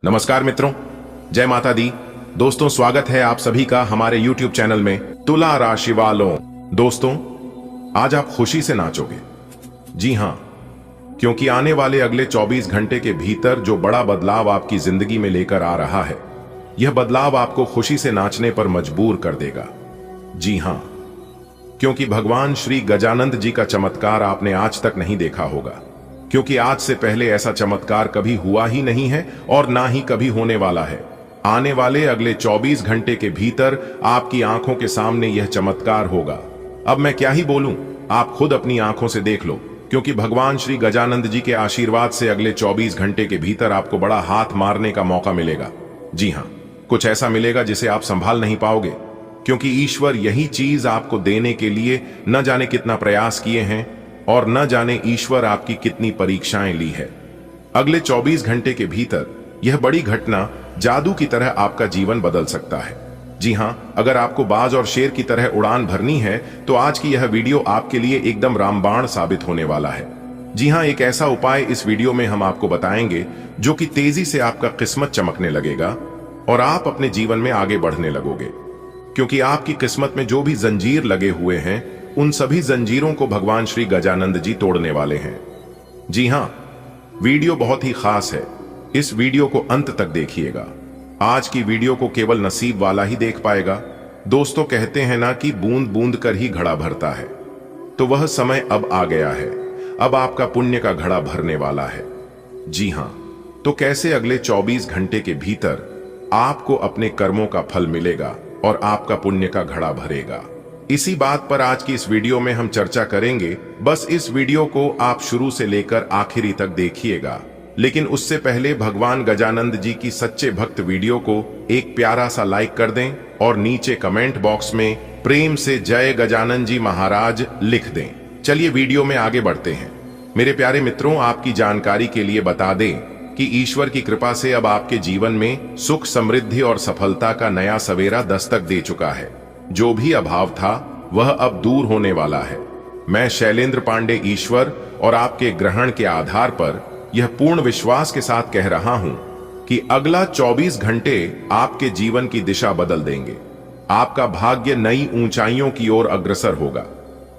नमस्कार मित्रों, जय माता दी। दोस्तों, स्वागत है आप सभी का हमारे YouTube चैनल में तुला राशि वालों। दोस्तों, आज आप खुशी से नाचोगे। जी हां, क्योंकि आने वाले अगले 24 घंटे के भीतर जो बड़ा बदलाव आपकी जिंदगी में लेकर आ रहा है, यह बदलाव आपको खुशी से नाचने पर मजबूर कर देगा। जी हां, क्योंकि भगवान श्री गजानंद जी का चमत्कार आपने आज तक नहीं देखा होगा, क्योंकि आज से पहले ऐसा चमत्कार कभी हुआ ही नहीं है और ना ही कभी होने वाला है। आने वाले अगले 24 घंटे के भीतर आपकी आंखों के सामने यह चमत्कार होगा। अब मैं क्या ही बोलूं, आप खुद अपनी आंखों से देख लो, क्योंकि भगवान श्री गजानंद जी के आशीर्वाद से अगले 24 घंटे के भीतर आपको बड़ा हाथ मारने का मौका मिलेगा। जी हां, कुछ ऐसा मिलेगा जिसे आप संभाल नहीं पाओगे, क्योंकि ईश्वर यही चीज आपको देने के लिए न जाने कितना प्रयास किए हैं और न जाने ईश्वर आपकी कितनी परीक्षाएं ली है। अगले 24 घंटे के भीतर यह बड़ी घटना जादू की तरह आपका जीवन बदल सकता है। जी हां, अगर आपको बाज और शेर की तरह उड़ान भरनी है तो आज की यह वीडियो आपके लिए एकदम रामबाण साबित होने वाला है। जी हां, एक ऐसा उपाय इस वीडियो में हम आपको बताएंगे जो कि तेजी से आपका किस्मत चमकने लगेगा और आप अपने जीवन में आगे बढ़ने लगोगे, क्योंकि आपकी किस्मत में जो भी जंजीर लगे हुए हैं उन सभी जंजीरों को भगवान श्री गजानंद जी तोड़ने वाले हैं। जी हां, वीडियो बहुत ही खास है। इस वीडियो को अंत तक देखिएगा। आज की वीडियो को केवल नसीब वाला ही देख पाएगा। दोस्तों, कहते हैं ना कि बूंद बूंद कर ही घड़ा भरता है, तो वह समय अब आ गया है। अब आपका पुण्य का घड़ा भरने वाला है। जी हां, तो कैसे अगले 24 घंटे के भीतर आपको अपने कर्मों का फल मिलेगा और आपका पुण्य का घड़ा भरेगा, इसी बात पर आज की इस वीडियो में हम चर्चा करेंगे। बस इस वीडियो को आप शुरू से लेकर आखिरी तक देखिएगा। लेकिन उससे पहले भगवान गजानंद जी की सच्चे भक्त वीडियो को एक प्यारा सा लाइक कर दें और नीचे कमेंट बॉक्स में प्रेम से जय गजानन जी महाराज लिख दें। चलिए वीडियो में आगे बढ़ते हैं। मेरे प्यारे मित्रों, आपकी जानकारी के लिए बता दें कि ईश्वर की कृपा से अब आपके जीवन में सुख, समृद्धि और सफलता का नया सवेरा दस्तक दे चुका है। जो भी अभाव था वह अब दूर होने वाला है। मैं शैलेंद्र पांडे ईश्वर और आपके ग्रहण के आधार पर यह पूर्ण विश्वास के साथ कह रहा हूं कि अगला 24 घंटे आपके जीवन की दिशा बदल देंगे। आपका भाग्य नई ऊंचाइयों की ओर अग्रसर होगा।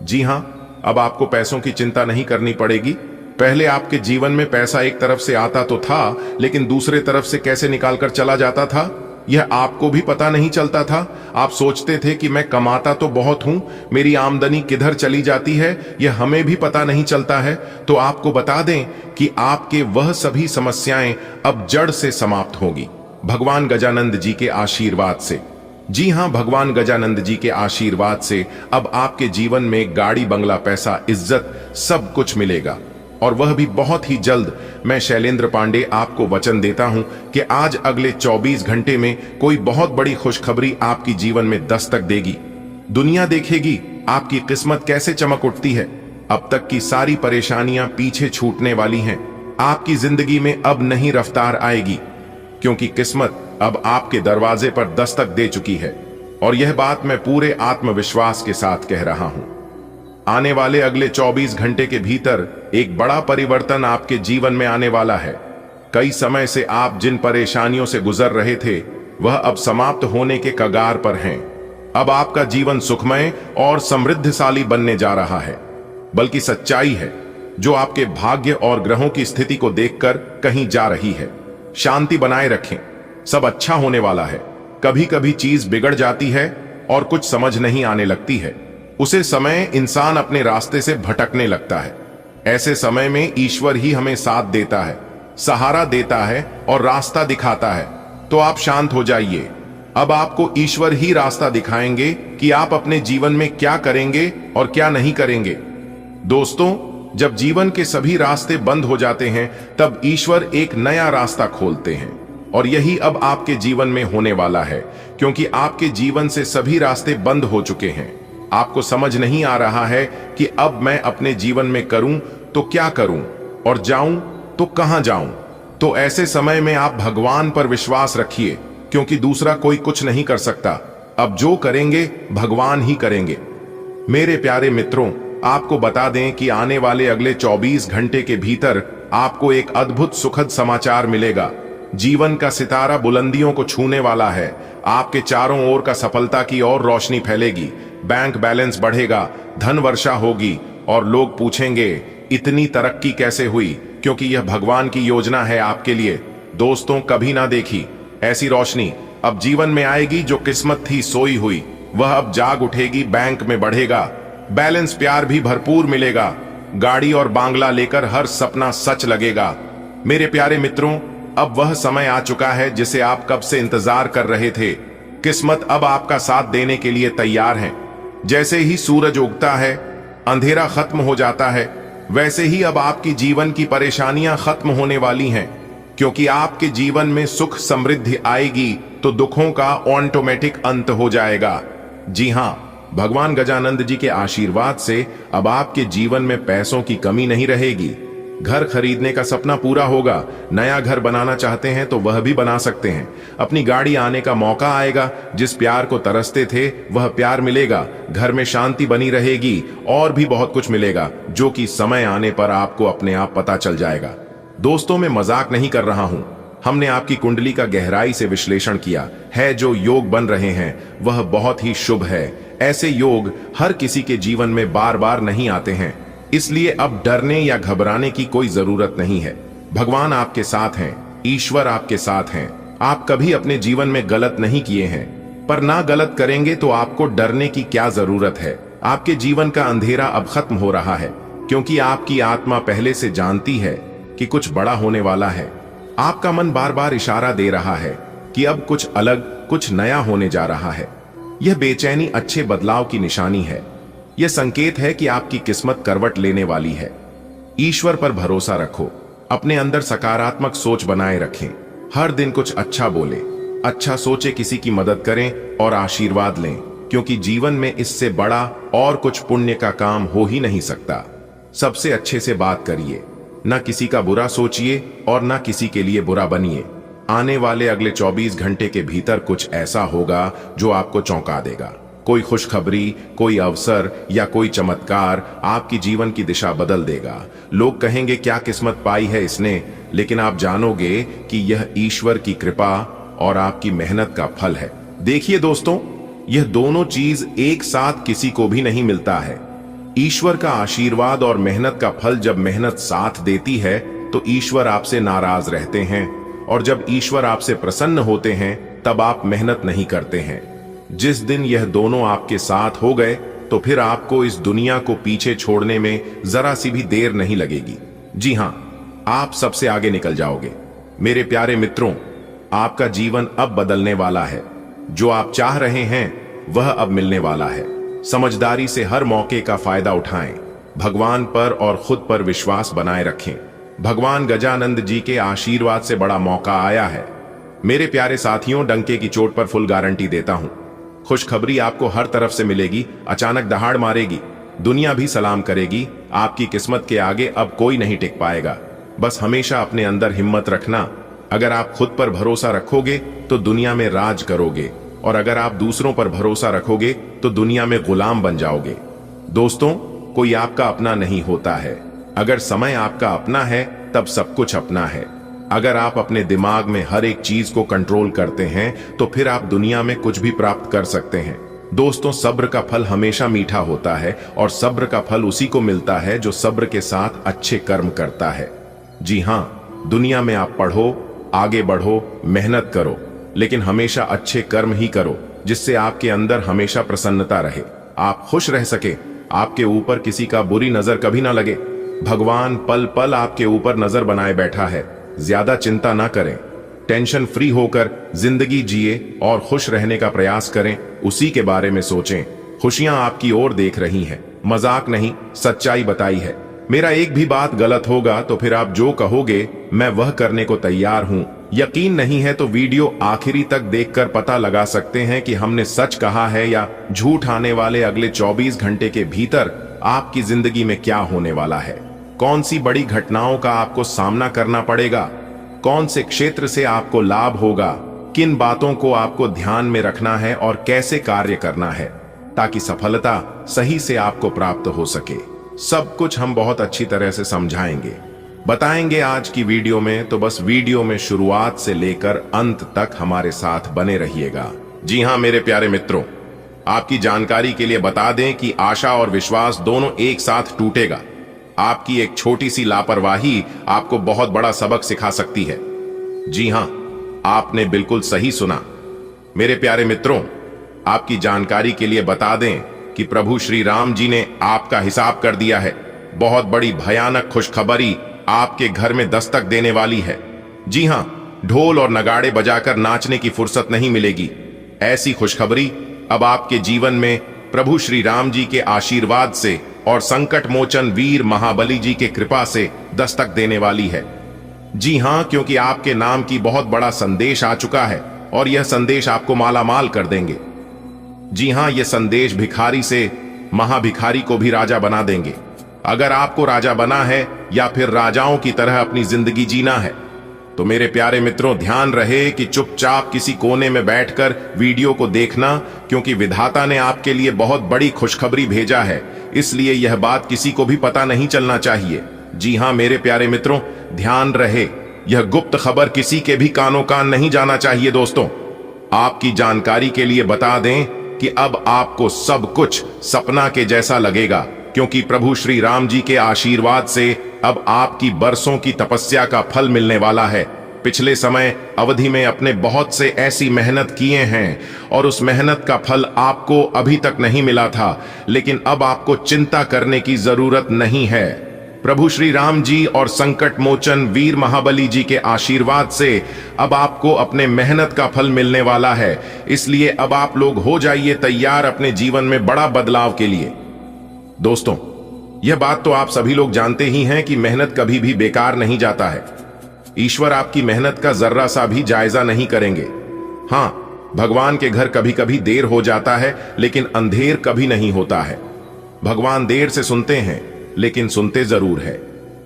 जी हां, अब आपको पैसों की चिंता नहीं करनी पड़ेगी। पहले आपके जीवन में पैसा एक तरफ से आता तो था, लेकिन दूसरे तरफ से कैसे निकाल कर चला जाता था यह आपको भी पता नहीं चलता था। आप सोचते थे कि मैं कमाता तो बहुत हूं, मेरी आमदनी किधर चली जाती है यह हमें भी पता नहीं चलता है। तो आपको बता दें कि आपके वह सभी समस्याएं अब जड़ से समाप्त होगी भगवान गजानंद जी के आशीर्वाद से। जी हां, भगवान गजानंद जी के आशीर्वाद से अब आपके जीवन में गाड़ी, बंगला, पैसा, इज्जत सब कुछ मिलेगा, और वह भी बहुत ही जल्द। मैं शैलेंद्र पांडे आपको वचन देता हूं कि आज अगले 24 घंटे में कोई बहुत बड़ी खुशखबरी आपकी जीवन में दस्तक देगी। दुनिया देखेगी आपकी किस्मत कैसे चमक उठती है। अब तक की सारी परेशानियां पीछे छूटने वाली हैं। आपकी जिंदगी में अब नई रफ्तार आएगी, क्योंकि किस्मत अब आपके दरवाजे पर दस्तक दे चुकी है। और यह बात मैं पूरे आत्मविश्वास के साथ कह रहा हूं। आने वाले अगले 24 घंटे के भीतर एक बड़ा परिवर्तन आपके जीवन में आने वाला है। कई समय से आप जिन परेशानियों से गुजर रहे थे वह अब समाप्त होने के कगार पर हैं। अब आपका जीवन सुखमय और समृद्धशाली बनने जा रहा है। बल्कि सच्चाई है जो आपके भाग्य और ग्रहों की स्थिति को देखकर कहीं जा रही है। शांति बनाए रखें, सब अच्छा होने वाला है। कभी कभी चीज बिगड़ जाती है और कुछ समझ नहीं आने लगती है। उसे समय इंसान अपने रास्ते से भटकने लगता है। ऐसे समय में ईश्वर ही हमें साथ देता है, सहारा देता है और रास्ता दिखाता है। तो आप शांत हो जाइए। अब आपको ईश्वर ही रास्ता दिखाएंगे कि आप अपने जीवन में क्या करेंगे और क्या नहीं करेंगे। दोस्तों, जब जीवन के सभी रास्ते बंद हो जाते हैं तब ईश्वर एक नया रास्ता खोलते हैं, और यही अब आपके जीवन में होने वाला है, क्योंकि आपके जीवन से सभी रास्ते बंद हो चुके हैं। आपको समझ नहीं आ रहा है कि अब मैं अपने जीवन में करूं तो क्या करूं और जाऊं तो कहां जाऊं। तो ऐसे समय में आप भगवान पर विश्वास रखिए, क्योंकि दूसरा कोई कुछ नहीं कर सकता। अब जो करेंगे भगवान ही करेंगे। मेरे प्यारे मित्रों, आपको बता दें कि आने वाले अगले 24 घंटे के भीतर आपको एक अद्भुत सुखद समाचार मिलेगा। जीवन का सितारा बुलंदियों को छूने वाला है। आपके चारों ओर का सफलता की और रोशनी फैलेगी। बैंक बैलेंस बढ़ेगा, धन वर्षा होगी और लोग पूछेंगे इतनी तरक्की कैसे हुई, क्योंकि यह भगवान की योजना है आपके लिए। दोस्तों, कभी ना देखी ऐसी रोशनी अब जीवन में आएगी। जो किस्मत थी सोई हुई, वह अब जाग उठेगी। बैंक में बढ़ेगा बैलेंस, प्यार भी भरपूर मिलेगा। गाड़ी और बांग्ला लेकर हर सपना सच लगेगा। मेरे प्यारे मित्रों, अब वह समय आ चुका है जिसे आप कब से इंतजार कर रहे थे। किस्मत अब आपका साथ देने के लिए तैयार है। जैसे ही सूरज उगता है, अंधेरा खत्म हो जाता है, वैसे ही अब आपकी जीवन की परेशानियां खत्म होने वाली हैं। क्योंकि आपके जीवन में सुख समृद्धि आएगी तो दुखों का ऑटोमेटिक अंत हो जाएगा। जी हां, भगवान गजानंद जी के आशीर्वाद से अब आपके जीवन में पैसों की कमी नहीं रहेगी। घर खरीदने का सपना पूरा होगा। नया घर बनाना चाहते हैं तो वह भी बना सकते हैं। अपनी गाड़ी आने का मौका आएगा। जिस प्यार को तरसते थे वह प्यार मिलेगा। घर में शांति बनी रहेगी और भी बहुत कुछ मिलेगा, जो कि समय आने पर आपको अपने आप पता चल जाएगा। दोस्तों, मैं मजाक नहीं कर रहा हूं। हमने आपकी कुंडली का गहराई से विश्लेषण किया है। जो योग बन रहे हैं वह बहुत ही शुभ है। ऐसे योग हर किसी के जीवन में बार बार नहीं आते हैं, इसलिए अब डरने या घबराने की कोई जरूरत नहीं है। भगवान आपके साथ हैं, ईश्वर आपके साथ हैं। आप कभी अपने जीवन में गलत नहीं किए हैं, पर ना गलत करेंगे तो आपको डरने की क्या जरूरत है। आपके जीवन का अंधेरा अब खत्म हो रहा है, क्योंकि आपकी आत्मा पहले से जानती है कि कुछ बड़ा होने वाला है। आपका मन बार बार इशारा दे रहा है कि अब कुछ अलग, कुछ नया होने जा रहा है। यह बेचैनी अच्छे बदलाव की निशानी है। यह संकेत है कि आपकी किस्मत करवट लेने वाली है। ईश्वर पर भरोसा रखो, अपने अंदर सकारात्मक सोच बनाए रखें। हर दिन कुछ अच्छा बोले, अच्छा सोचे, किसी की मदद करें और आशीर्वाद लें, क्योंकि जीवन में इससे बड़ा और कुछ पुण्य का काम हो ही नहीं सकता। सबसे अच्छे से बात करिए, ना किसी का बुरा सोचिए और ना किसी के लिए बुरा बनिए। आने वाले अगले 24 घंटे के भीतर कुछ ऐसा होगा जो आपको चौंका देगा। कोई खुशखबरी, कोई अवसर या कोई चमत्कार आपकी जीवन की दिशा बदल देगा। लोग कहेंगे क्या किस्मत पाई है इसने, लेकिन आप जानोगे कि यह ईश्वर की कृपा और आपकी मेहनत का फल है। देखिए दोस्तों, यह दोनों चीज एक साथ किसी को भी नहीं मिलता है। ईश्वर का आशीर्वाद और मेहनत का फल जब मेहनत साथ देती है तो ईश्वर आपसे नाराज रहते हैं, और जब ईश्वर आपसे प्रसन्न होते हैं तब आप मेहनत नहीं करते हैं। जिस दिन यह दोनों आपके साथ हो गए तो फिर आपको इस दुनिया को पीछे छोड़ने में जरा सी भी देर नहीं लगेगी। जी हां, आप सबसे आगे निकल जाओगे। मेरे प्यारे मित्रों, आपका जीवन अब बदलने वाला है। जो आप चाह रहे हैं वह अब मिलने वाला है। समझदारी से हर मौके का फायदा उठाएं। भगवान पर और खुद पर विश्वास बनाए रखें। भगवान गजानंद जी के आशीर्वाद से बड़ा मौका आया है। मेरे प्यारे साथियों, डंके की चोट पर फुल गारंटी देता हूं। खुशखबरी आपको हर तरफ से मिलेगी। अचानक दहाड़ मारेगी, दुनिया भी सलाम करेगी। आपकी किस्मत के आगे अब कोई नहीं टिक पाएगा। बस हमेशा अपने अंदर हिम्मत रखना। अगर आप खुद पर भरोसा रखोगे तो दुनिया में राज करोगे, और अगर आप दूसरों पर भरोसा रखोगे तो दुनिया में गुलाम बन जाओगे। दोस्तों, कोई आपका अपना नहीं होता है। अगर समय आपका अपना है तब सब कुछ अपना है। अगर आप अपने दिमाग में हर एक चीज को कंट्रोल करते हैं तो फिर आप दुनिया में कुछ भी प्राप्त कर सकते हैं। दोस्तों, सब्र का फल हमेशा मीठा होता है, और सब्र का फल उसी को मिलता है जो सब्र के साथ अच्छे कर्म करता है। जी हां, दुनिया में आप पढ़ो, आगे बढ़ो, मेहनत करो, लेकिन हमेशा अच्छे कर्म ही करो, जिससे आपके अंदर हमेशा प्रसन्नता रहे, आप खुश रह सके, आपके ऊपर किसी का बुरी नजर कभी ना लगे। भगवान पल पल आपके ऊपर नजर बनाए बैठा है। ज्यादा चिंता ना करें, टेंशन फ्री होकर जिंदगी जिए और खुश रहने का प्रयास करें। उसी के बारे में सोचें। खुशियां आपकी ओर देख रही हैं, मजाक नहीं, सच्चाई बताई है। मेरा एक भी बात गलत होगा तो फिर आप जो कहोगे मैं वह करने को तैयार हूं। यकीन नहीं है तो वीडियो आखिरी तक देखकर पता लगा सकते हैं कि हमने सच कहा है या झूठ। आने वाले अगले 24 घंटे के भीतर आपकी जिंदगी में क्या होने वाला है, कौन सी बड़ी घटनाओं का आपको सामना करना पड़ेगा, कौन से क्षेत्र से आपको लाभ होगा, किन बातों को आपको ध्यान में रखना है और कैसे कार्य करना है ताकि सफलता सही से आपको प्राप्त हो सके, सब कुछ हम बहुत अच्छी तरह से समझाएंगे। बताएंगे आज की वीडियो में, तो बस वीडियो में शुरुआत से लेकर अंत तक हमारे साथ बने रहिएगा। जी हां मेरे प्यारे मित्रों, आपकी जानकारी के लिए बता दें कि आशा और विश्वास दोनों एक साथ टूटेगा। आपकी एक छोटी सी लापरवाही आपको बहुत बड़ा सबक सिखा सकती है। जी हां, आपने बिल्कुल सही सुना। मेरे प्यारे मित्रों, आपकी जानकारी के लिए बता दें कि प्रभु श्री राम जी ने आपका हिसाब कर दिया है। बहुत बड़ी भयानक खुशखबरी आपके घर में दस्तक देने वाली है। जी हां, ढोल और नगाड़े बजाकर नाचने की फुर्सत नहीं मिलेगी। ऐसी खुशखबरी अब आपके जीवन में प्रभु श्री राम जी के आशीर्वाद से और संकट मोचन वीर महाबली जी के कृपा से दस्तक देने वाली है। जी हां, क्योंकि आपके नाम की बहुत बड़ा संदेश आ चुका है और यह संदेश आपको मालामाल कर देंगे। जी हां, यह संदेश भिखारी से महाभिखारी को भी राजा बना देंगे। अगर आपको राजा बना है या फिर राजाओं की तरह अपनी जिंदगी जीना है, तो मेरे प्यारे मित्रों ध्यान रहे कि चुपचाप किसी कोने में बैठकर वीडियो को देखना, क्योंकि विधाता ने आपके लिए बहुत बड़ी खुशखबरी भेजा है। इसलिए यह बात किसी को भी पता नहीं चलना चाहिए। जी हां मेरे प्यारे मित्रों, ध्यान रहे, यह गुप्त खबर किसी के भी कानों कान नहीं जाना चाहिए। दोस्तों, आपकी जानकारी के लिए बता दें कि अब आपको सब कुछ सपना के जैसा लगेगा, क्योंकि प्रभु श्री राम जी के आशीर्वाद से अब आपकी बरसों की तपस्या का फल मिलने वाला है। पिछले समय अवधि में अपने बहुत से ऐसी मेहनत किए हैं और उस मेहनत का फल आपको अभी तक नहीं मिला था, लेकिन अब आपको चिंता करने की जरूरत नहीं है। प्रभु श्री राम जी और संकट मोचन वीर महाबली जी के आशीर्वाद से अब आपको अपने मेहनत का फल मिलने वाला है। इसलिए अब आप लोग हो जाइए तैयार अपने जीवन में बड़ा बदलाव के लिए। दोस्तों, यह बात तो आप सभी लोग जानते ही हैं कि मेहनत कभी भी बेकार नहीं जाता है। ईश्वर आपकी मेहनत का जर्रा सा भी जायजा नहीं करेंगे। हां, भगवान के घर कभी कभी देर हो जाता है, लेकिन अंधेर कभी नहीं होता है। भगवान देर से सुनते हैं, लेकिन सुनते जरूर है।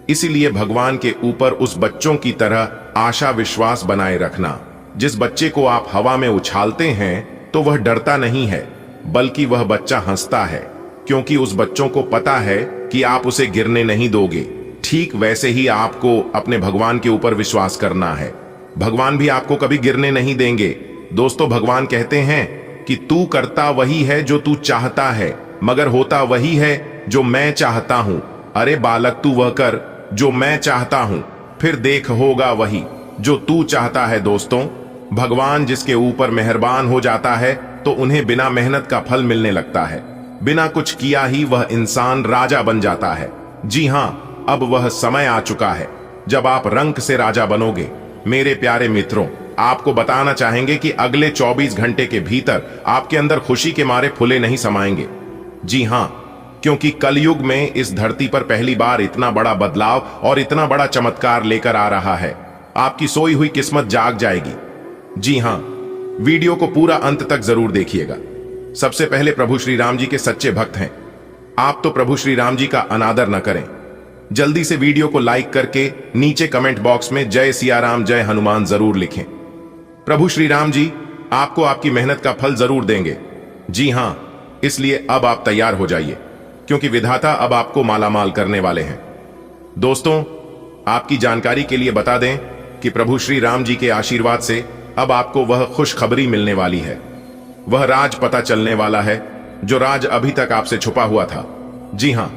इसीलिए भगवान के ऊपर उस बच्चों की तरह आशा विश्वास बनाए रखना। जिस बच्चे को आप हवा में उछालते हैं तो वह डरता नहीं है, बल्कि वह बच्चा हंसता है, क्योंकि उस बच्चों को पता है कि आप उसे गिरने नहीं दोगे। ठीक वैसे ही आपको अपने भगवान के ऊपर विश्वास करना है। भगवान भी आपको कभी गिरने नहीं देंगे। दोस्तों, भगवान कहते हैं कि तू करता वही है जो तू चाहता है, मगर होता वही है जो मैं चाहता हूं। अरे बालक, तू वह कर जो मैं चाहता हूं, फिर देख होगा वही जो तू चाहता है। दोस्तों, भगवान जिसके ऊपर मेहरबान हो जाता है तो उन्हें बिना मेहनत का फल मिलने लगता है। बिना कुछ किया ही वह इंसान राजा बन जाता है। जी हां, अब वह समय आ चुका है जब आप रंक से राजा बनोगे। मेरे प्यारे मित्रों, आपको बताना चाहेंगे कि अगले 24 घंटे के भीतर आपके अंदर खुशी के मारे फुले नहीं समाएंगे। जी हां, क्योंकि कलयुग में इस धरती पर पहली बार इतना बड़ा बदलाव और इतना बड़ा चमत्कार लेकर आ रहा है। आपकी सोई हुई किस्मत जाग जाएगी। जी हां, वीडियो को पूरा अंत तक जरूर देखिएगा। सबसे पहले प्रभु श्री राम जी के सच्चे भक्त हैं आप, तो प्रभु श्री राम जी का अनादर न करें। जल्दी से वीडियो को लाइक करके नीचे कमेंट बॉक्स में जय सिया राम जय हनुमान जरूर लिखें। प्रभु श्री राम जी आपको आपकी मेहनत का फल जरूर देंगे। जी हां, इसलिए अब आप तैयार हो जाइए, क्योंकि विधाता अब आपको मालामाल करने वाले हैं। दोस्तों, आपकी जानकारी के लिए बता दें कि प्रभु श्री राम जी के आशीर्वाद से अब आपको वह खुशखबरी मिलने वाली है। वह राज पता चलने वाला है जो राज अभी तक आपसे छुपा हुआ था। जी हां,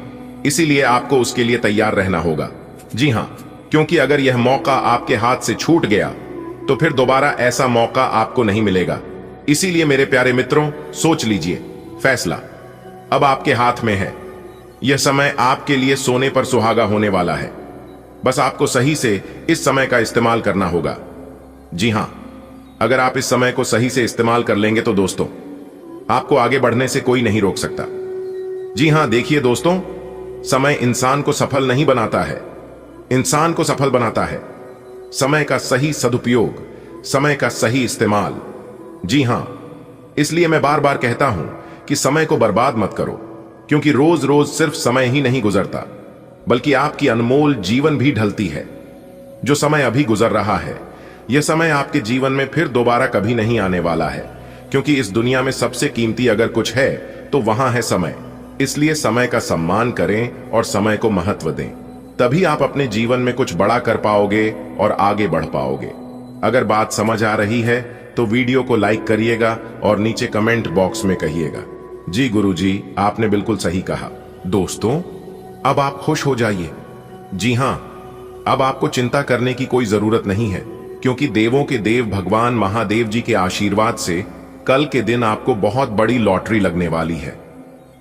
इसीलिए आपको उसके लिए तैयार रहना होगा। जी हां, क्योंकि अगर यह मौका आपके हाथ से छूट गया तो फिर दोबारा ऐसा मौका आपको नहीं मिलेगा। इसीलिए मेरे प्यारे मित्रों, सोच लीजिए, फैसला अब आपके हाथ में है। यह समय आपके लिए सोने पर सुहागा होने वाला है। बस आपको सही से इस समय का इस्तेमाल करना होगा। जी हां, अगर आप इस समय को सही से इस्तेमाल कर लेंगे तो दोस्तों, आपको आगे बढ़ने से कोई नहीं रोक सकता। जी हां, देखिए दोस्तों, समय इंसान को सफल नहीं बनाता है, इंसान को सफल बनाता है समय का सही सदुपयोग, समय का सही इस्तेमाल। जी हां, इसलिए मैं बार बार कहता हूं कि समय को बर्बाद मत करो, क्योंकि रोज रोज सिर्फ समय ही नहीं गुजरता, बल्कि आपकी अनमोल जीवन भी ढलती है। जो समय अभी गुजर रहा है, यह समय आपके जीवन में फिर दोबारा कभी नहीं आने वाला है, क्योंकि इस दुनिया में सबसे कीमती अगर कुछ है तो वहां है समय। इसलिए समय का सम्मान करें और समय को महत्व दें, तभी आप अपने जीवन में कुछ बड़ा कर पाओगे और आगे बढ़ पाओगे। अगर बात समझ आ रही है तो वीडियो को लाइक करिएगा और नीचे कमेंट बॉक्स में कहिएगा, जी गुरुजी आपने बिल्कुल सही कहा। दोस्तों, अब आप खुश हो जाइए। जी हां, अब आपको चिंता करने की कोई जरूरत नहीं है, क्योंकि देवों के देव भगवान महादेव जी के आशीर्वाद से कल के दिन आपको बहुत बड़ी लॉटरी लगने वाली है।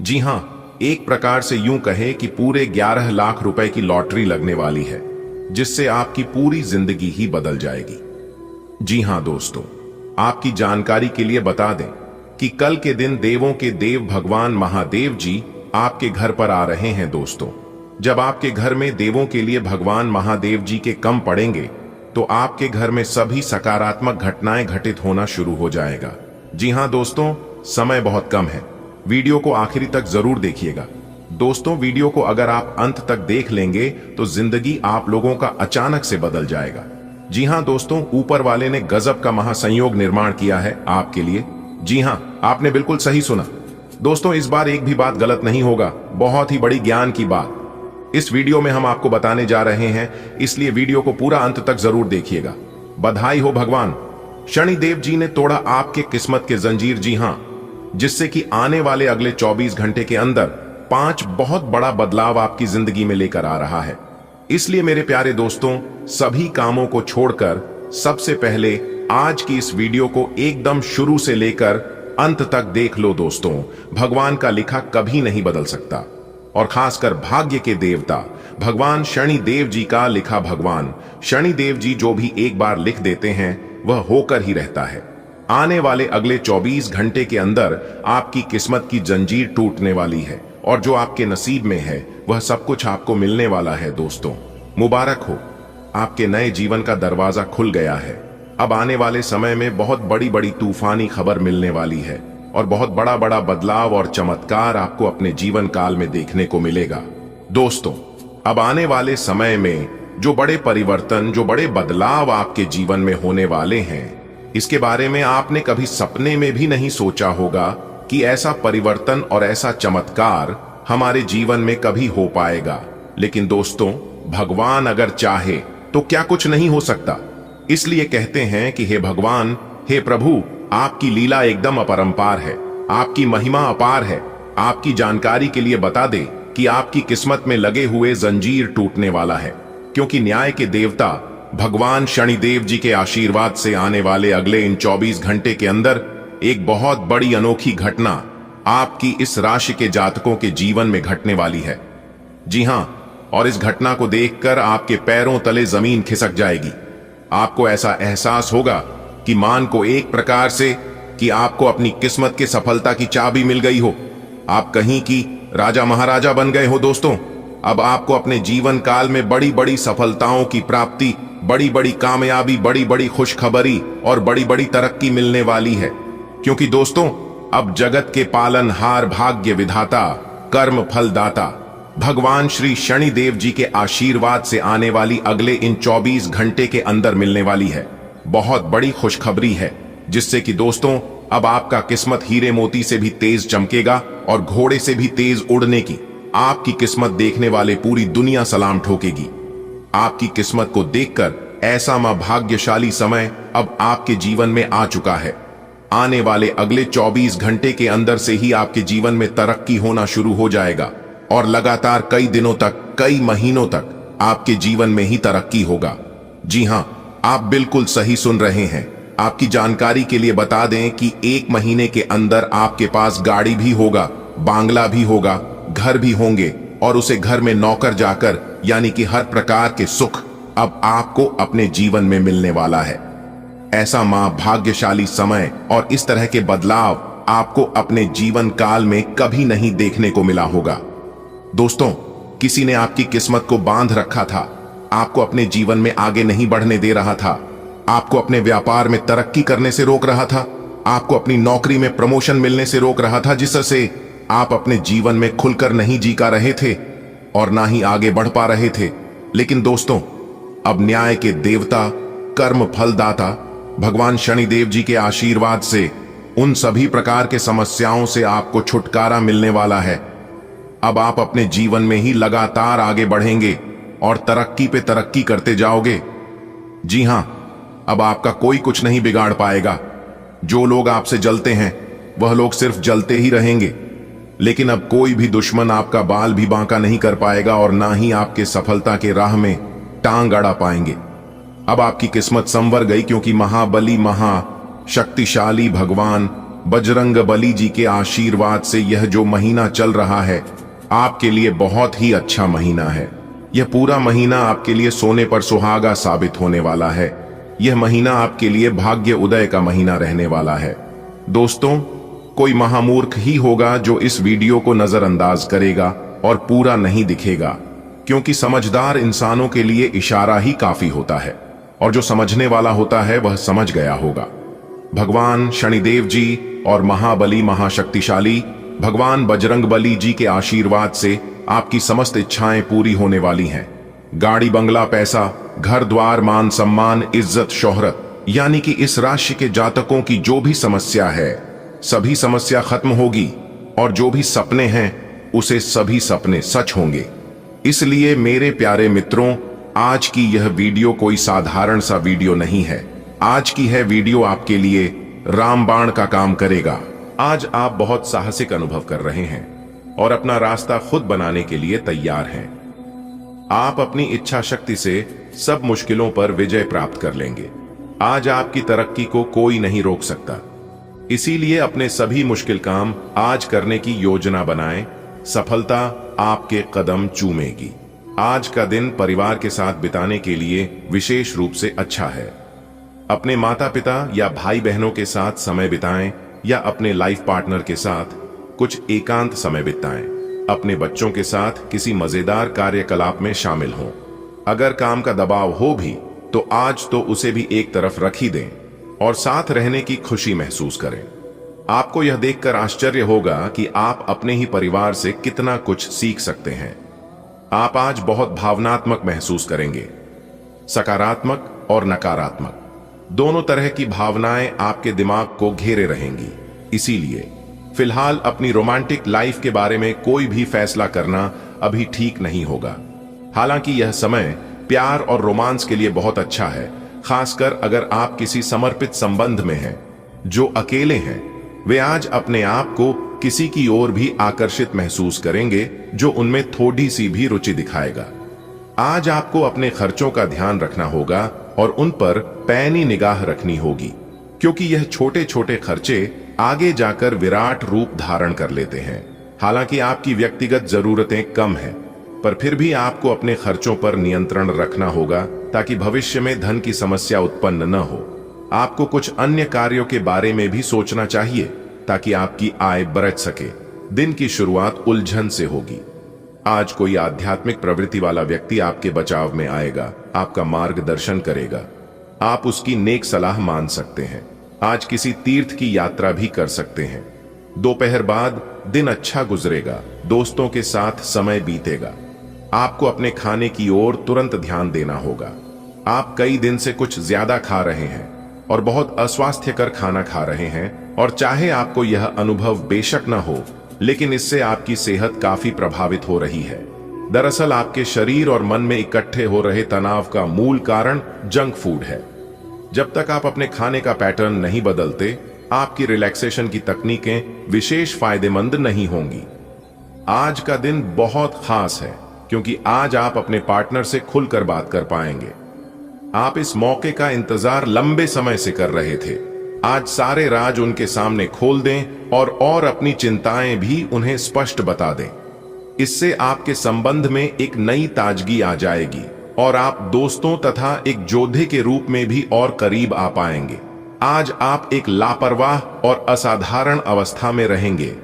जी हां, एक प्रकार से यूं कहे कि पूरे 11 लाख रुपए की लॉटरी लगने वाली है, जिससे आपकी पूरी जिंदगी ही बदल जाएगी। जी हां दोस्तों, आपकी जानकारी के लिए बता दें कि कल के दिन देवों के देव भगवान महादेव जी आपके घर पर आ रहे हैं। दोस्तों, जब आपके घर में देवों के लिए भगवान महादेव जी के कम पड़ेंगे तो आपके घर में सभी सकारात्मक घटनाएं घटित होना शुरू हो जाएगा। जी हां दोस्तों, समय बहुत कम है, वीडियो को आखिरी तक जरूर देखिएगा। दोस्तों, वीडियो को अगर आप अंत तक देख लेंगे तो जिंदगी आप लोगों का अचानक से बदल जाएगा। जी हां दोस्तों, ऊपर वाले ने गजब का महासंयोग निर्माण किया है आपके लिए। जी हां, आपने बिल्कुल सही सुना। दोस्तों, इस बार एक भी बात गलत नहीं होगा, बहुत ही बड़ी ज्ञान की बात इस वीडियो में हम आपको बताने जा रहे हैं, इसलिए वीडियो को पूरा अंत तक जरूर देखिएगा। बधाई हो, भगवान शनिदेव जी ने तोड़ा आपके किस्मत के जंजीर। जी हां, जिससे कि आने वाले अगले 24 घंटे के अंदर 5 बहुत बड़ा बदलाव आपकी जिंदगी में लेकर आ रहा है। इसलिए मेरे प्यारे दोस्तों, सभी कामों को छोड़कर सबसे पहले आज की इस वीडियो को एकदम शुरू से लेकर अंत तक देख लो। दोस्तों, भगवान का लिखा कभी नहीं बदल सकता, और खासकर भाग्य के देवता भगवान शनिदेव जी का लिखा। भगवान शनिदेव जी जो भी एक बार लिख देते हैं वह होकर ही रहता है। आने वाले अगले 24 घंटे के अंदर आपकी किस्मत की जंजीर टूटने वाली है, और जो आपके नसीब में है वह सब कुछ आपको मिलने वाला है। दोस्तों, मुबारक हो, आपके नए जीवन का दरवाजा खुल गया है। अब आने वाले समय में बहुत बड़ी बड़ी तूफानी खबर मिलने वाली है, और बहुत बड़ा बड़ा बदलाव और चमत्कार आपको अपने जीवन काल में देखने को मिलेगा। दोस्तों, अब आने वाले समय में जो बड़े परिवर्तन, जो बड़े बदलाव आपके जीवन में होने वाले हैं, इसके बारे में आपने कभी सपने में भी नहीं सोचा होगा कि ऐसा परिवर्तन और ऐसा चमत्कार हमारे जीवन में कभी हो पाएगा। लेकिन दोस्तों, भगवान अगर चाहे तो क्या कुछ नहीं हो सकता। इसलिए कहते हैं कि हे भगवान, हे प्रभु, आपकी लीला एकदम अपरंपार है, आपकी महिमा अपार है। आपकी जानकारी के लिए बता दे कि आपकी किस्मत में लगे हुए जंजीर टूटने वाला है, क्योंकि न्याय के देवता भगवान शनिदेव जी के आशीर्वाद से आने वाले अगले इन 24 घंटे के अंदर एक बहुत बड़ी अनोखी घटना आपकी इस राशि के जातकों के जीवन में घटने वाली है। जी हां, और इस घटना को देखकर आपके पैरों तले जमीन खिसक जाएगी। आपको ऐसा एहसास होगा कि मान को एक प्रकार से कि आपको अपनी किस्मत के सफलता की चाबी मिल गई हो, आप कहीं की राजा महाराजा बन गए हो। दोस्तों, अब आपको अपने जीवन काल में बड़ी बड़ी सफलताओं की प्राप्ति, बड़ी बड़ी कामयाबी, बड़ी बड़ी खुशखबरी और बड़ी बड़ी तरक्की मिलने वाली है, क्योंकि दोस्तों, अब जगत के पालनहार, भाग्य विधाता, कर्म फलदाता भगवान श्री शनिदेव जी के आशीर्वाद से आने वाली अगले इन 24 घंटे के अंदर मिलने वाली है बहुत बड़ी खुशखबरी है, जिससे कि दोस्तों, अब आपका किस्मत हीरे मोती से भी तेज चमकेगा और घोड़े से भी तेज उड़ने की आपकी किस्मत देखने वाले पूरी दुनिया सलाम ठोकेगी। आपकी किस्मत को देखकर ऐसा भाग्यशाली समय अब आपके जीवन में आ चुका है। आने वाले अगले 24 घंटे के अंदर से ही आपके जीवन में तरक्की होना शुरू हो जाएगा, और लगातार कई दिनों तक, कई महीनों तक आपके जीवन में ही तरक्की होगा। जी हां, आप बिल्कुल सही सुन रहे हैं। आपकी जानकारी के लिए बता दें कि 1 महीने के अंदर आपके पास गाड़ी भी होगा, बांग्ला भी होगा, घर भी होंगे, और उसे घर में नौकर जाकर, यानी कि हर प्रकार के सुख अब आपको अपने जीवन में मिलने वाला है। ऐसा भाग्यशाली समय और इस तरह के बदलाव आपको अपने जीवन काल में कभी नहीं देखने को मिला होगा। दोस्तों, किसी ने आपकी किस्मत को बांध रखा था, आपको अपने जीवन में आगे नहीं बढ़ने दे रहा था, आपको अपने व्यापार में तरक्की करने से रोक रहा था, आपको अपनी नौकरी में प्रमोशन मिलने से रोक रहा था, जिससे आप अपने जीवन में खुलकर नहीं जी का रहे थे और ना ही आगे बढ़ पा रहे थे। लेकिन दोस्तों, अब न्याय के देवता, कर्म फलदाता भगवान शनिदेव जी के आशीर्वाद से उन सभी प्रकार के समस्याओं से आपको छुटकारा मिलने वाला है। अब आप अपने जीवन में ही लगातार आगे बढ़ेंगे, और तरक्की पे तरक्की करते जाओगे। जी हां, अब आपका कोई कुछ नहीं बिगाड़ पाएगा। जो लोग आपसे जलते हैं वह लोग सिर्फ जलते ही रहेंगे, लेकिन अब कोई भी दुश्मन आपका बाल भी बांका नहीं कर पाएगा और ना ही आपके सफलता के राह में टांग अड़ा पाएंगे। अब आपकी किस्मत संवर गई, क्योंकि महाबली महाशक्तिशाली भगवान बजरंग बली जी के आशीर्वाद से यह जो महीना चल रहा है आपके लिए बहुत ही अच्छा महीना है। यह पूरा महीना आपके लिए सोने पर सुहागा साबित होने वाला है। यह महीना आपके लिए भाग्य उदय का महीना रहने वाला है। दोस्तों, कोई महामूर्ख ही होगा जो इस वीडियो को नजरअंदाज करेगा और पूरा नहीं दिखेगा, क्योंकि समझदार इंसानों के लिए इशारा ही काफी होता है और जो समझने वाला होता है वह समझ गया होगा। भगवान शनिदेव जी और महाबली महाशक्तिशाली भगवान बजरंग बली जी के आशीर्वाद से आपकी समस्त इच्छाएं पूरी होने वाली हैं। गाड़ी बंगला, पैसा, घर द्वार, मान सम्मान, इज्जत, शोहरत, यानी कि इस राशि के जातकों की जो भी समस्या है सभी समस्या खत्म होगी और जो भी सपने हैं उसे सभी सपने सच होंगे। इसलिए मेरे प्यारे मित्रों, आज की यह वीडियो कोई साधारण सा वीडियो नहीं है। आज की है वीडियो आपके लिए रामबाण का काम करेगा। आज आप बहुत साहसिक अनुभव कर रहे हैं और अपना रास्ता खुद बनाने के लिए तैयार हैं। आप अपनी इच्छा शक्ति से सब मुश्किलों पर विजय प्राप्त कर लेंगे। आज आपकी तरक्की को कोई नहीं रोक सकता, इसीलिए अपने सभी मुश्किल काम आज करने की योजना बनाएं। सफलता आपके कदम चूमेगी। आज का दिन परिवार के साथ बिताने के लिए विशेष रूप से अच्छा है। अपने माता पिता या भाई बहनों के साथ समय बिताएं या अपने लाइफ पार्टनर के साथ कुछ एकांत समय बिताएं। अपने बच्चों के साथ किसी मजेदार कार्यकलाप में शामिल हों। अगर काम का दबाव हो भी तो आज तो उसे भी एक तरफ रख ही दें और साथ रहने की खुशी महसूस करें। आपको यह देखकर आश्चर्य होगा कि आप अपने ही परिवार से कितना कुछ सीख सकते हैं। आप आज बहुत भावनात्मक महसूस करेंगे। सकारात्मक और नकारात्मक दोनों तरह की भावनाएं आपके दिमाग को घेरे रहेंगी। इसीलिए फिलहाल अपनी रोमांटिक लाइफ के बारे में कोई भी फैसला करना अभी ठीक नहीं होगा। हालांकि यह समय प्यार और रोमांस के लिए बहुत अच्छा है, खासकर अगर आप किसी समर्पित संबंध में हैं। जो अकेले हैं वे आज अपने आप को किसी की ओर भी आकर्षित महसूस करेंगे जो उनमें थोड़ी सी भी रुचि दिखाएगा। आज आपको अपने खर्चों का ध्यान रखना होगा और उन पर पैनी निगाह रखनी होगी, क्योंकि यह छोटे छोटे खर्चे आगे जाकर विराट रूप धारण कर लेते हैं। हालांकि आपकी व्यक्तिगत जरूरतें कम हैं, पर फिर भी आपको अपने खर्चों पर नियंत्रण रखना होगा ताकि भविष्य में धन की समस्या उत्पन्न न हो। आपको कुछ अन्य कार्यों के बारे में भी सोचना चाहिए ताकि आपकी आय बढ़ सके। दिन की शुरुआत उलझन से होगी। आज कोई आध्यात्मिक प्रवृत्ति वाला व्यक्ति आपके बचाव में आएगा, आपका मार्गदर्शन करेगा। आप उसकी नेक सलाह मान सकते हैं। आज किसी तीर्थ की यात्रा भी कर सकते हैं। दोपहर बाद दिन अच्छा गुजरेगा, दोस्तों के साथ समय बीतेगा। आपको अपने खाने की ओर तुरंत ध्यान देना होगा। आप कई दिन से कुछ ज्यादा खा रहे हैं और बहुत अस्वास्थ्यकर खाना खा रहे हैं, और चाहे आपको यह अनुभव बेशक न हो, लेकिन इससे आपकी सेहत काफी प्रभावित हो रही है। दरअसल आपके शरीर और मन में इकट्ठे हो रहे तनाव का मूल कारण जंक फूड है। जब तक आप अपने खाने का पैटर्न नहीं बदलते, आपकी रिलैक्सेशन की तकनीकें विशेष फायदेमंद नहीं होंगी। आज का दिन बहुत खास है क्योंकि आज आप अपने पार्टनर से खुलकर बात कर पाएंगे। आप इस मौके का इंतजार लंबे समय से कर रहे थे। आज सारे राज उनके सामने खोल दें और अपनी चिंताएं भी उन्हें स्पष्ट बता दें। इससे आपके संबंध में एक नई ताजगी आ जाएगी और आप दोस्तों तथा एक योद्धे के रूप में भी और करीब आ पाएंगे। आज आप एक लापरवाह और असाधारण अवस्था में रहेंगे।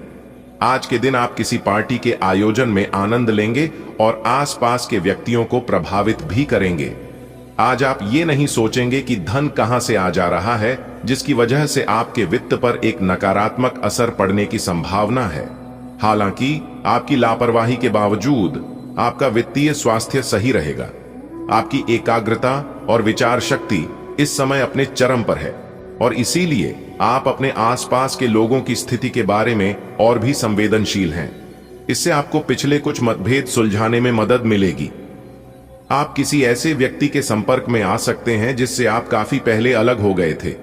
आज के दिन आप किसी पार्टी के आयोजन में आनंद लेंगे और आसपास के व्यक्तियों को प्रभावित भी करेंगे। आज आप ये नहीं सोचेंगे कि धन कहां से आ जा रहा है, जिसकी वजह से आपके वित्त पर एक नकारात्मक असर पड़ने की संभावना है। हालांकि आपकी लापरवाही के बावजूद आपका वित्तीय स्वास्थ्य सही रहेगा। आपकी एकाग्रता और विचार शक्ति इस समय अपने चरम पर है और इसीलिए आप अपने आसपास के लोगों की स्थिति के बारे में और भी संवेदनशील हैं। इससे आपको पिछले कुछ मतभेद सुलझाने में मदद मिलेगी। आप किसी ऐसे व्यक्ति के संपर्क में आ सकते हैं जिससे आप काफी पहले अलग हो गए थे।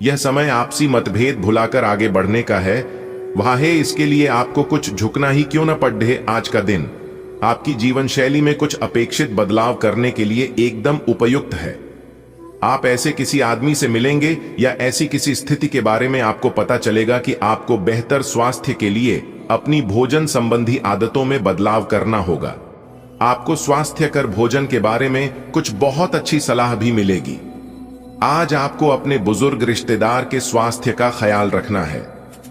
यह समय आपसी मतभेद भुलाकर आगे बढ़ने का है। वहां है, इसके लिए आपको कुछ झुकना ही क्यों न पड़े। आज का दिन आपकी जीवन शैली में कुछ अपेक्षित बदलाव करने के लिए एकदम उपयुक्त है। आप ऐसे किसी आदमी से मिलेंगे या ऐसी किसी स्थिति के बारे में आपको पता चलेगा कि आपको बेहतर स्वास्थ्य के लिए अपनी भोजन संबंधी आदतों में बदलाव करना होगा। आपको स्वास्थ्यकर भोजन के बारे में कुछ बहुत अच्छी सलाह भी मिलेगी। आज आपको अपने बुजुर्ग रिश्तेदार के स्वास्थ्य का ख्याल रखना है।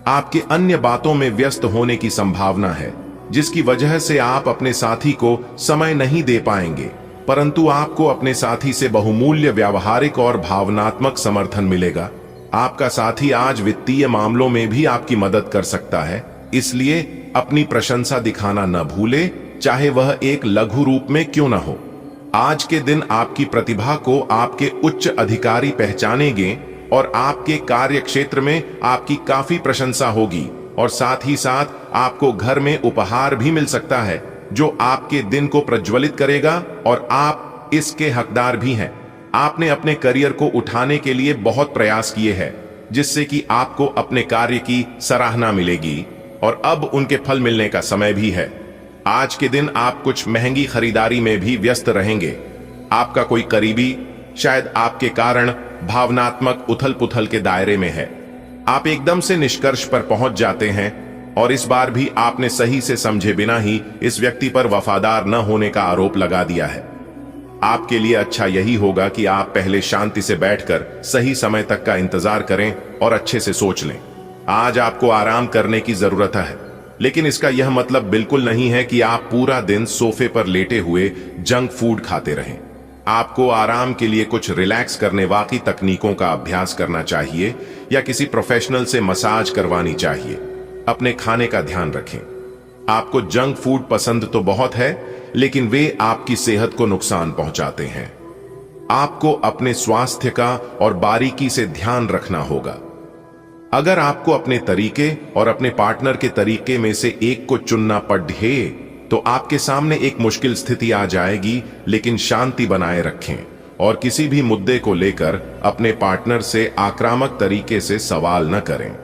आपके अन्य बातों में व्यस्त होने की संभावना है, जिसकी वजह से आप अपने साथी को समय नहीं दे पाएंगे, परंतु आपको अपने साथी से बहुमूल्य व्यावहारिक और भावनात्मक समर्थन मिलेगा। आपका साथी आज वित्तीय मामलों में भी आपकी मदद कर सकता है, इसलिए अपनी प्रशंसा दिखाना न भूले, चाहे वह एक लघु रूप में क्यों न हो। आज के दिन आपकी प्रतिभा को आपके उच्च अधिकारी पहचानेंगे और आपके कार्य क्षेत्र में आपकी काफी प्रशंसा होगी, और साथ ही साथ आपको घर में उपहार भी मिल सकता है जो आपके दिन को प्रज्वलित करेगा, और आप इसके हकदार भी हैं। आपने अपने करियर को उठाने के लिए बहुत प्रयास किए हैं, जिससे कि आपको अपने कार्य की सराहना मिलेगी, और अब उनके फल मिलने का समय भी है। आज के दिन आप कुछ महंगी खरीदारी में भी व्यस्त रहेंगे। आपका कोई करीबी शायद आपके कारण भावनात्मक उथल पुथल के दायरे में है। आप एकदम से निष्कर्ष पर पहुंच जाते हैं, और इस बार भी आपने सही से समझे बिना ही इस व्यक्ति पर वफादार न होने का आरोप लगा दिया है। आपके लिए अच्छा यही होगा कि आप पहले शांति से बैठकर सही समय तक का इंतजार करें और अच्छे से सोच लें। आज आपको आराम करने की जरूरत है, लेकिन इसका यह मतलब बिल्कुल नहीं है कि आप पूरा दिन सोफे पर लेटे हुए जंक फूड खाते रहें। आपको आराम के लिए कुछ रिलैक्स करने वाली तकनीकों का अभ्यास करना चाहिए या किसी प्रोफेशनल से मसाज करवानी चाहिए। अपने खाने का ध्यान रखें। आपको जंक फूड पसंद तो बहुत है, लेकिन वे आपकी सेहत को नुकसान पहुंचाते हैं। आपको अपने स्वास्थ्य का और बारीकी से ध्यान रखना होगा। अगर आपको अपने तरीके और अपने पार्टनर के तरीके में से एक को चुनना पड़े तो आपके सामने एक मुश्किल स्थिति आ जाएगी, लेकिन शांति बनाए रखें और किसी भी मुद्दे को लेकर अपने पार्टनर से आक्रामक तरीके से सवाल न करें।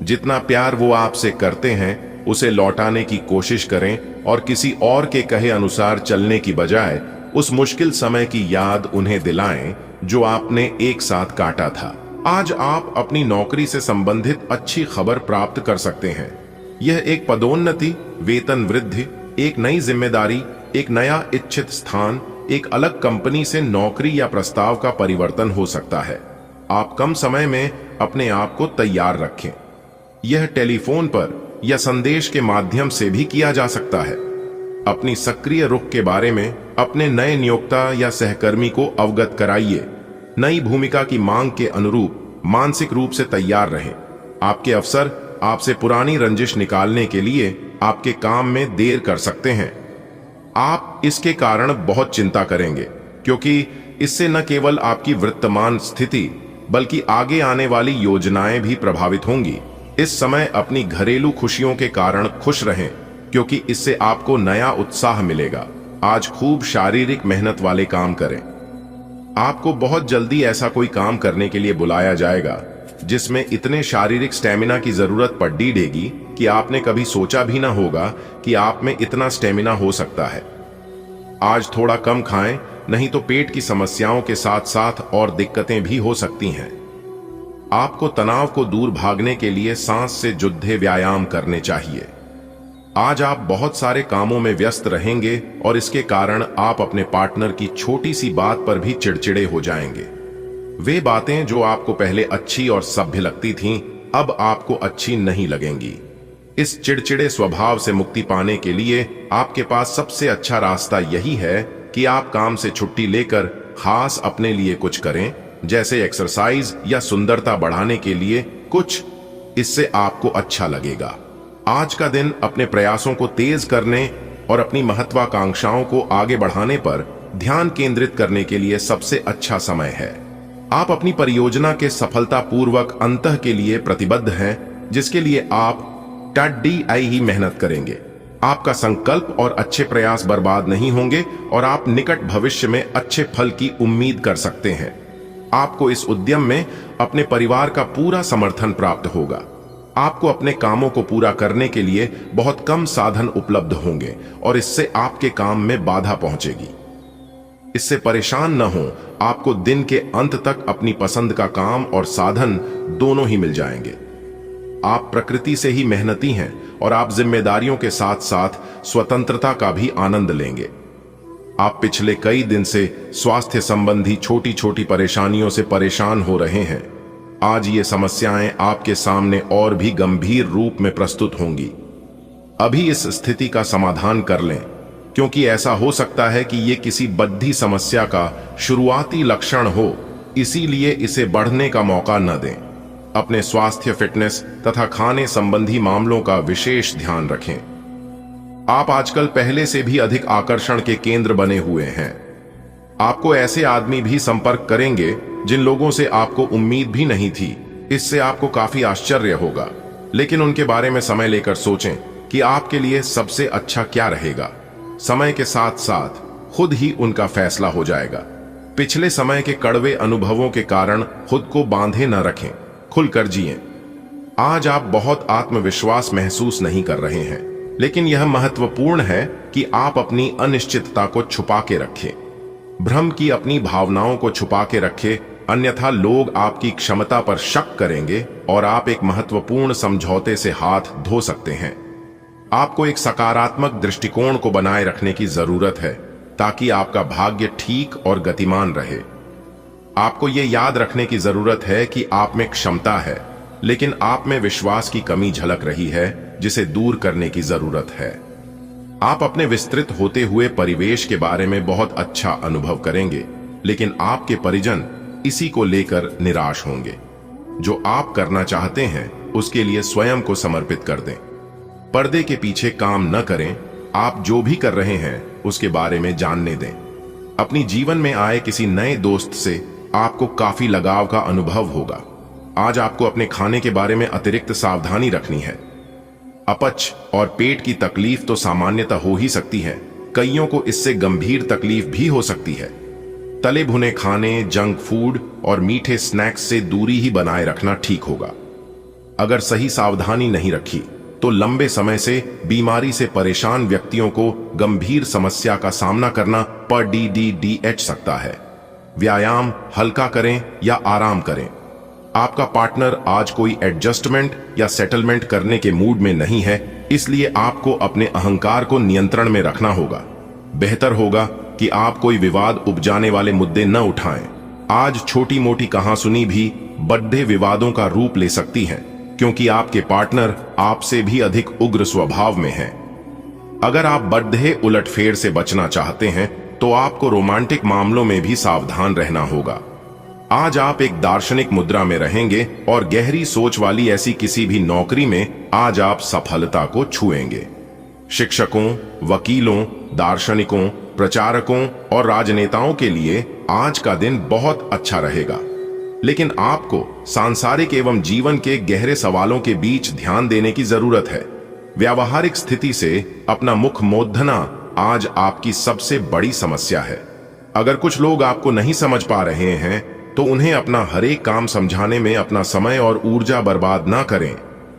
जितना प्यार वो आपसे करते हैं उसे लौटाने की कोशिश करें और किसी और के कहे अनुसार चलने की बजाय उस मुश्किल समय की याद उन्हें दिलाएं जो आपने एक साथ काटा था। आज आप अपनी नौकरी से संबंधित अच्छी खबर प्राप्त कर सकते हैं। यह एक पदोन्नति, वेतन वृद्धि, एक नई जिम्मेदारी, एक नया इच्छित स्थान, एक अलग कंपनी से नौकरी या प्रस्ताव का परिवर्तन हो सकता है। आप कम समय में अपने आप को तैयार रखें। यह टेलीफोन पर या संदेश के माध्यम से भी किया जा सकता है। अपनी सक्रिय रुख के बारे में अपने नए नियोक्ता या सहकर्मी को अवगत कराइए। नई भूमिका की मांग के अनुरूप मानसिक रूप से तैयार रहें। आपके अफसर आपसे पुरानी रंजिश निकालने के लिए आपके काम में देर कर सकते हैं। आप इसके कारण बहुत चिंता करेंगे, क्योंकि इससे न केवल आपकी वर्तमान स्थिति बल्कि आगे आने वाली योजनाएं भी प्रभावित होंगी। इस समय अपनी घरेलू खुशियों के कारण खुश रहें, क्योंकि इससे आपको नया उत्साह मिलेगा। आज खूब शारीरिक मेहनत वाले काम करें। आपको बहुत जल्दी ऐसा कोई काम करने के लिए बुलाया जाएगा जिसमें इतने शारीरिक स्टेमिना की जरूरत पड़ेगी कि आपने कभी सोचा भी ना होगा कि आप में इतना स्टेमिना हो सकता है। आज थोड़ा कम खाएं, नहीं तो पेट की समस्याओं के साथ साथ और दिक्कतें भी हो सकती हैं। आपको तनाव को दूर भागने के लिए सांस से जुड़े व्यायाम करने चाहिए। आज आप बहुत सारे कामों में व्यस्त रहेंगे और इसके कारण आप अपने पार्टनर की छोटी सी बात पर भी चिड़चिड़े हो जाएंगे। वे बातें जो आपको पहले अच्छी और सभ्य लगती थीं, अब आपको अच्छी नहीं लगेंगी। इस चिड़चिड़े स्वभाव से मुक्ति पाने के लिए आपके पास सबसे अच्छा रास्ता यही है कि आप काम से छुट्टी लेकर खास अपने लिए कुछ करें, जैसे एक्सरसाइज या सुंदरता बढ़ाने के लिए कुछ। इससे आपको अच्छा लगेगा। आज का दिन अपने प्रयासों को तेज करने और अपनी महत्वाकांक्षाओं को आगे बढ़ाने पर ध्यान केंद्रित करने के लिए सबसे अच्छा समय है। आप अपनी परियोजना के सफलतापूर्वक अंत के लिए प्रतिबद्ध हैं, जिसके लिए आप ही मेहनत करेंगे। आपका संकल्प और अच्छे प्रयास बर्बाद नहीं होंगे और आप निकट भविष्य में अच्छे फल की उम्मीद कर सकते हैं। आपको इस उद्यम में अपने परिवार का पूरा समर्थन प्राप्त होगा। आपको अपने कामों को पूरा करने के लिए बहुत कम साधन उपलब्ध होंगे और इससे आपके काम में बाधा पहुंचेगी। इससे परेशान न हो, आपको दिन के अंत तक अपनी पसंद का काम और साधन दोनों ही मिल जाएंगे। आप प्रकृति से ही मेहनती हैं और आप जिम्मेदारियों के साथ साथ स्वतंत्रता का भी आनंद लेंगे। आप पिछले कई दिन से स्वास्थ्य संबंधी छोटी छोटी परेशानियों से परेशान हो रहे हैं। आज ये समस्याएं आपके सामने और भी गंभीर रूप में प्रस्तुत होंगी। अभी इस स्थिति का समाधान कर लें, क्योंकि ऐसा हो सकता है कि ये किसी बद्धी समस्या का शुरुआती लक्षण हो, इसीलिए इसे बढ़ने का मौका न दें। अपने स्वास्थ्य, फिटनेस तथा खाने संबंधी मामलों का विशेष ध्यान रखें। आप आजकल पहले से भी अधिक आकर्षण के केंद्र बने हुए हैं। आपको ऐसे आदमी भी संपर्क करेंगे जिन लोगों से आपको उम्मीद भी नहीं थी। इससे आपको काफी आश्चर्य होगा, लेकिन उनके बारे में समय लेकर सोचें कि आपके लिए सबसे अच्छा क्या रहेगा। समय के साथ साथ खुद ही उनका फैसला हो जाएगा। पिछले समय के कड़वे अनुभवों के कारण खुद को बांधे न रखें, खुलकर जिएं। आज आप बहुत आत्मविश्वास महसूस नहीं कर रहे हैं, लेकिन यह महत्वपूर्ण है कि आप अपनी अनिश्चितता को छुपा के रखें। भ्रम की अपनी भावनाओं को छुपा के रखें, अन्यथा लोग आपकी क्षमता पर शक करेंगे और आप एक महत्वपूर्ण समझौते से हाथ धो सकते हैं। आपको एक सकारात्मक दृष्टिकोण को बनाए रखने की जरूरत है ताकि आपका भाग्य ठीक और गतिमान रहे। आपको यह याद रखने की जरूरत है कि आप में क्षमता है, लेकिन आप में विश्वास की कमी झलक रही है, जिसे दूर करने की जरूरत है। आप अपने विस्तृत होते हुए परिवेश के बारे में बहुत अच्छा अनुभव करेंगे, लेकिन आपके परिजन इसी को लेकर निराश होंगे। जो आप करना चाहते हैं उसके लिए स्वयं को समर्पित कर दें। पर्दे के पीछे काम न करें। आप जो भी कर रहे हैं उसके बारे में जानने दें। अपनी जीवन में आए किसी नए दोस्त से आपको काफी लगाव का अनुभव होगा। आज आपको अपने खाने के बारे में अतिरिक्त सावधानी रखनी है। अपच और पेट की तकलीफ तो सामान्यतः हो ही सकती है, कईयों को इससे गंभीर तकलीफ भी हो सकती है। तले भुने खाने, जंक फूड और मीठे स्नैक्स से दूरी ही बनाए रखना ठीक होगा। अगर सही सावधानी नहीं रखी तो लंबे समय से बीमारी से परेशान व्यक्तियों को गंभीर समस्या का सामना करना पड़ सकता है। व्यायाम हल्का करें या आराम करें। आपका पार्टनर आज कोई एडजस्टमेंट या सेटलमेंट करने के मूड में नहीं है, इसलिए आपको अपने अहंकार को नियंत्रण में रखना होगा। बेहतर होगा कि आप कोई विवाद उपजाने वाले मुद्दे न उठाएं। आज छोटी मोटी कहासुनी भी बड़े विवादों का रूप ले सकती है, क्योंकि आपके पार्टनर आपसे भी अधिक उग्र स्वभाव में है। अगर आप बड़े उलटफेर से बचना चाहते हैं तो आपको रोमांटिक मामलों में भी सावधान रहना होगा। आज आप एक दार्शनिक मुद्रा में रहेंगे और गहरी सोच वाली ऐसी किसी भी नौकरी में आज आप सफलता को छुएंगे। शिक्षकों, वकीलों, दार्शनिकों, प्रचारकों और राजनेताओं के लिए आज का दिन बहुत अच्छा रहेगा, लेकिन आपको सांसारिक एवं जीवन के गहरे सवालों के बीच ध्यान देने की जरूरत है। व्यावहारिक स्थिति से अपना मुख मोड़ना आज आपकी सबसे बड़ी समस्या है। अगर कुछ लोग आपको नहीं समझ पा रहे हैं तो उन्हें अपना हर एक काम समझाने में अपना समय और ऊर्जा बर्बाद ना करें।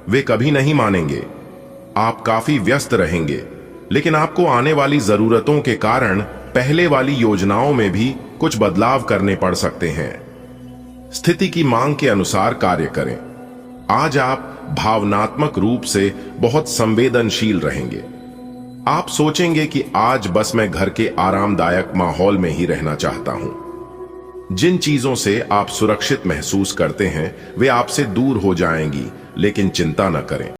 वे कभी नहीं मानेंगे। आप काफी व्यस्त रहेंगे, लेकिन आपको आने वाली जरूरतों के कारण पहले वाली योजनाओं में भी कुछ बदलाव करने पड़ सकते हैं। स्थिति की मांग के अनुसार कार्य करें। आज आप भावनात्मक रूप से बहुत संवेदनशील रहेंगे। आप सोचेंगे कि आज बस मैं घर के आरामदायक माहौल में ही रहना चाहता हूं। जिन चीजों से आप सुरक्षित महसूस करते हैं वे आपसे दूर हो जाएंगी, लेकिन चिंता न करें।